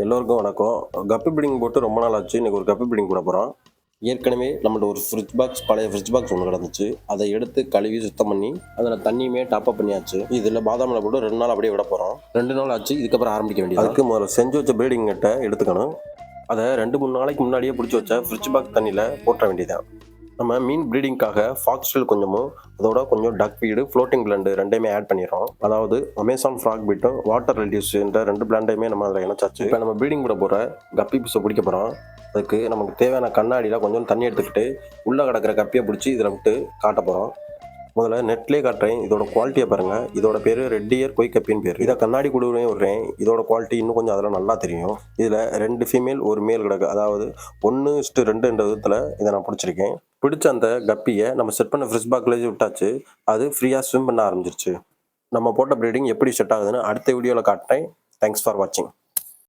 எல்லோருக்கும் வணக்கம். கப்பி ப்ரீடிங் போட்டு ரொம்ப நாள் ஆச்சு. இன்னைக்கு ஒரு கப்பி ப்ரீடிங் போட போகிறோம். ஏற்கனவே நம்மள்ட்ட ஒரு பழைய ஃப்ரிட்ஜ் பாக்ஸ் ஒன்று கிடந்துச்சு. அதை எடுத்து கழுவி சுத்தம் பண்ணி அதில் தண்ணியுமே டாப்அப் பண்ணியாச்சு. இதில் பாதாமில் போட்டு 2 நாள் அப்படியே விட போகிறோம். 2 நாள் ஆச்சு. இதுக்கப்புறம் ஆரம்பிக்க வேண்டியது. அதுக்கு முதல்ல செஞ்சு வச்ச ப்ரீடிங் நெட்டை எடுத்துக்கணும். அதை 2-3 நாளைக்கு முன்னாடியே பிடிச்சி வச்ச ஃப்ரிட்ஜ் பாக்ஸ் தண்ணியில் போட்ட வேண்டியதான். நம்ம மீன் ப்ரீடிங்காக ஃபாக்ஸ்டெயில் கொஞ்சமும் அதோட கொஞ்சம் டக் ஃபீடு ஃப்ளோட்டிங் பிளண்டு ரெண்டையுமே ஆட் பண்ணிடுறோம். அதாவது அமேசான் ஃப்ராக் பீட்டும் வாட்டர் ரெடியூஸ் இந்த 2 பிளாண்டையுமே நம்ம அதில் இணைச்சாச்சு. இப்போ நம்ம ப்ரீடிங் கூட போகிற கப்பி பீஸை பிடிக்க போகிறோம். அதுக்கு நமக்கு தேவையான கண்ணாடியில் கொஞ்சம் தண்ணி எடுத்துக்கிட்டு உள்ளே கிடக்கிற கப்பியை பிடிச்சி இதில் விட்டு காட்ட போகிறோம். முதல்ல நெட்லேயே காட்டுறேன். இதோட குவாலிட்டியை பாருங்கள். இதோட பேர் ரெட் இயர் கொய் கப்பின்னு பேர். இதை கண்ணாடி கூடவே விடுறேன். இதோட குவாலிட்டி இன்னும் கொஞ்சம் அதில் நல்லா தெரியும். இதில் 2 ஃபீமேல் ஒரு மேல் கிடக்கு. அதாவது 1:2 விதத்தில் இதை நான் பிடிச்சிருக்கேன். பிடிச்ச அந்த கப்பியை நம்ம செட் பண்ண ஃப்ரிட்ஜ் பாக்ஸ்லேயே விட்டாச்சு. அது ஃப்ரீயாக ஸ்விம் பண்ண ஆரம்பிச்சிருச்சு. நம்ம போட்ட ப்ரீடிங் எப்படி செட் ஆகுதுன்னு அடுத்த வீடியோவில் காட்டுறேன். தேங்க்ஸ் ஃபார் வாட்சிங்.